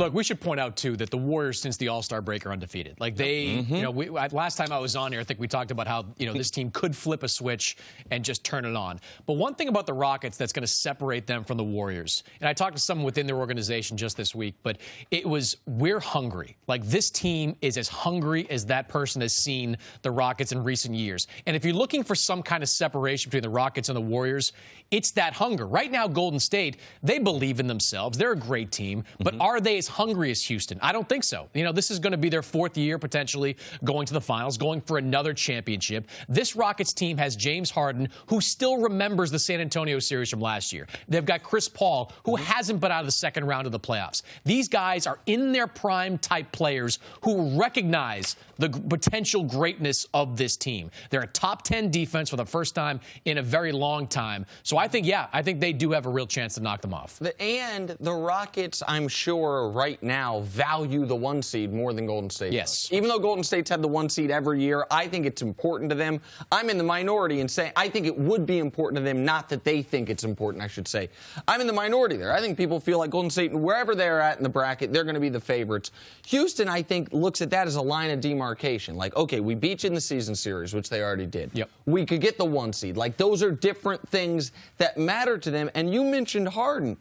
Look, we should point out, too, that the Warriors, since the All-Star break, are undefeated. Like, they, you know, last time I was on here, I think we talked about how, you know, this team could flip a switch and just turn it on. But one thing about the Rockets that's going to separate them from the Warriors, and I talked to someone within their organization just this week, but it was, we're hungry. Like, this team is as hungry as that person has seen the Rockets in recent years. And if you're looking for some kind of separation between the Rockets and the Warriors, it's that hunger. Right now, Golden State, they believe in themselves. They're a great team. But are they as hungry as Houston? I don't think so. You know, this is going to be their 4th year, potentially, going to the finals, going for another championship. This Rockets team has James Harden, who still remembers the San Antonio series from last year. They've got Chris Paul, who hasn't been out of the second round of the playoffs. These guys are in their prime type players who recognize the potential greatness of this team. They're a top 10 defense for the first time in a very long time. So I think, yeah, I think they do have a real chance to knock them off. And the Rockets, I'm sure, right now value the 1 seed more than Golden State Yes. does. Even though Golden State's had the 1 seed every year, I think it's important to them. I'm in the minority in saying I think it would be important to them, not that they think it's important, I should say. I'm in the minority there. I think people feel like Golden State, wherever they're at in the bracket, they're going to be the favorites. Houston, I think, looks at that as a line of demarcation. Like, okay, we beat you in the season series, which they already did. Yep. We could get the 1 seed. Like, those are different things that matter to them. And you mentioned Harden.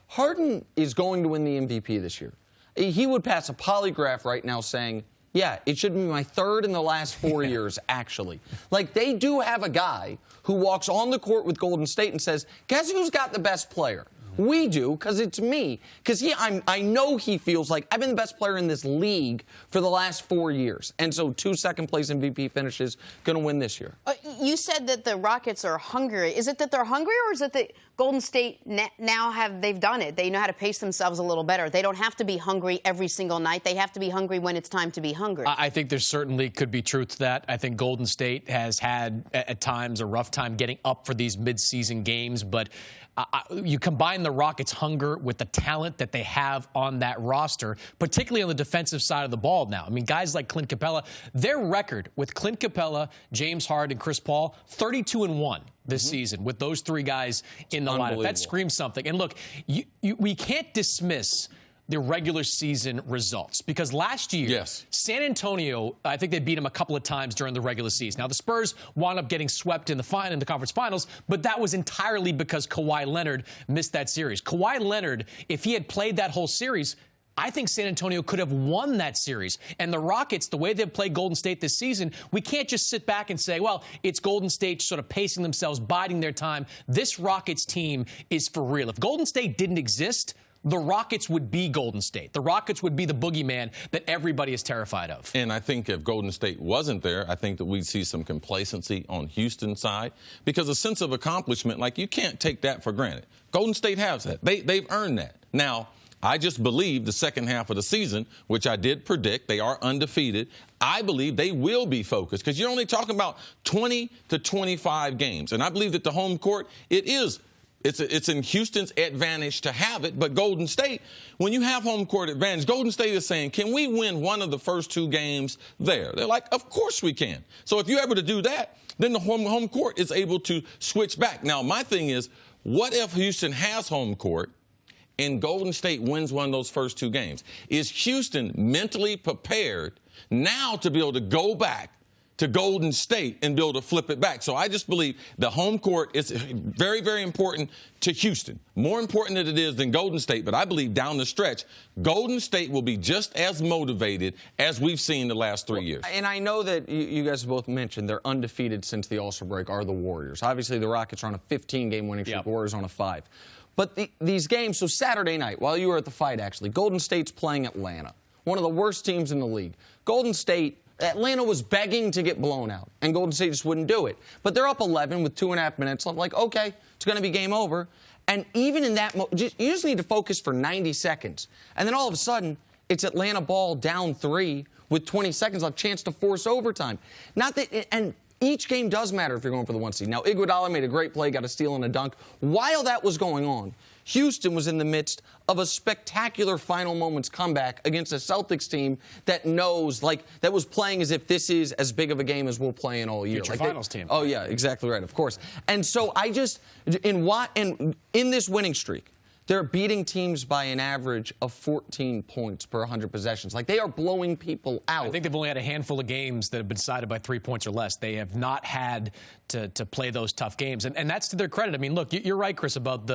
Harden is going to win the MVP this year. He would pass a polygraph right now saying, yeah, it should be my 3rd in the last 4 years, actually. Like, they do have a guy who walks on the court with Golden State and says, guess who's got the best player? We do, because it's me. Because I know he feels like I've been the best player in this league for the last 4 years. And so 2 second-place MVP finishes, going to win this year. You said that the Rockets are hungry. Is it that they're hungry, or is it that Golden State now they've done it? They know how to pace themselves a little better. They don't have to be hungry every single night. They have to be hungry when it's time to be hungry. I think there certainly could be truth to that. I think Golden State has had, at times, a rough time getting up for these midseason games, but you combine the Rockets' hunger with the talent that they have on that roster, particularly on the defensive side of the ball now. I mean, guys like Clint Capella, their record with Clint Capella, James Harden, and Chris Paul, 32-1 this season with those 3 guys in the lineup. That screams something. And look, we can't dismiss the regular season results, because last year, San Antonio, I think they beat them a couple of times during the regular season. Now, the Spurs wound up getting swept in the conference finals, but that was entirely because Kawhi Leonard missed that series. Kawhi Leonard, if he had played that whole series, I think San Antonio could have won that series. And the Rockets, the way they've played Golden State this season, we can't just sit back and say, well, it's Golden State sort of pacing themselves, biding their time. This Rockets team is for real. If Golden State didn't exist, the Rockets would be Golden State. The Rockets would be the boogeyman that everybody is terrified of. And I think if Golden State wasn't there, I think that we'd see some complacency on Houston's side, because a sense of accomplishment, like, you can't take that for granted. Golden State has that. They've earned that. Now, I just believe the second half of the season, which I did predict, they are undefeated. I believe they will be focused, because you're only talking about 20 to 25 games. And I believe that the home court, it's in Houston's advantage to have it, but Golden State, when you have home court advantage, Golden State is saying, can we win one of the first 2 games there? They're like, of course we can. So if you're able to do that, then the home court is able to switch back. Now, my thing is, what if Houston has home court and Golden State wins one of those first 2 games? Is Houston mentally prepared now to be able to go back to Golden State and be able to flip it back? So I just believe the home court is very, very important to Houston. More important than it is than Golden State, but I believe down the stretch, Golden State will be just as motivated as we've seen the last 3 years. And I know that you guys have both mentioned they're undefeated since the All-Star break are the Warriors. Obviously, the Rockets are on a 15-game winning streak, the Warriors on a 5. But these games, so Saturday night, while you were at the fight, actually, Golden State's playing Atlanta, one of the worst teams in the league. Atlanta was begging to get blown out, and Golden State just wouldn't do it. But they're up 11 with 2.5 minutes left. Like, okay, it's going to be game over. And even in that, you just need to focus for 90 seconds. And then all of a sudden, it's Atlanta ball down 3 with 20 seconds left, chance to force overtime. And each game does matter if you're going for the 1 seed. Now, Iguodala made a great play, got a steal and a dunk. While that was going on, Houston was in the midst of a spectacular final moments comeback against a Celtics team that knows, that was playing as if this is as big of a game as we'll play in all year. Future finals team. Oh, yeah, exactly right, of course. And so in this winning streak, They're beating teams by an average of 14 points per 100 possessions. Like, they are blowing people out. I think they've only had a handful of games that have been decided by 3 points or less. They have not had to play those tough games. And that's to their credit. I mean, look, you're right, Cris, about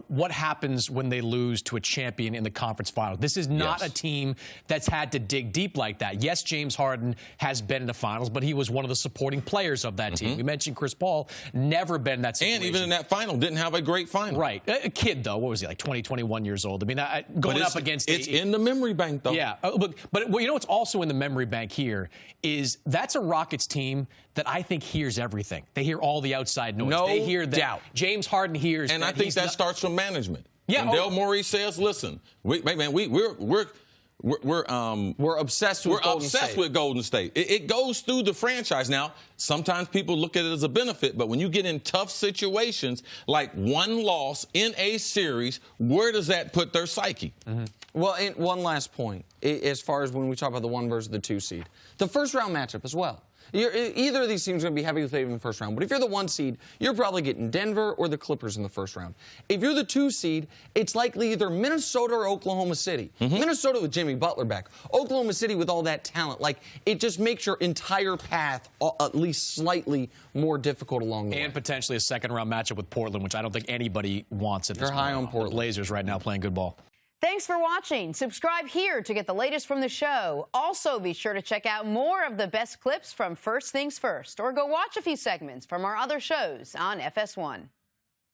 what happens when they lose to a champion in the conference final. This is not a team that's had to dig deep like that. Yes, James Harden has been in the finals, but he was one of the supporting players of that team. We mentioned Chris Paul, never been in that situation. And even in that final, didn't have a great final. Right. A kid, though. What was he, like 20, 21 years old? I mean, going up against... It's in the memory bank, though. Yeah. But you know what's also in the memory bank here is that's a Rockets team that I think hears everything. They hear all the outside noise. No they hear that doubt. James Harden hears and that I think that starts from management. Yeah. And Del Morey says, listen, we're obsessed with Golden State. It goes through the franchise. Now, sometimes people look at it as a benefit, but when you get in tough situations, like one loss in a series, where does that put their psyche? Well, and one last point, as far as when we talk about the 1 versus the 2 seed. The first round matchup as well. Either of these teams are going to be heavily favored in the first round. But if you're the 1 seed, you're probably getting Denver or the Clippers in the first round. If you're the 2 seed, it's likely either Minnesota or Oklahoma City. Minnesota with Jimmy Butler back. Oklahoma City with all that talent. Like, it just makes your entire path at least slightly more difficult along the way. And potentially a second-round matchup with Portland, which I don't think anybody wants at this point. They're high on Portland. The Blazers right now playing good ball. Thanks for watching. Subscribe here to get the latest from the show. Also, be sure to check out more of the best clips from First Things First, or go watch a few segments from our other shows on FS1.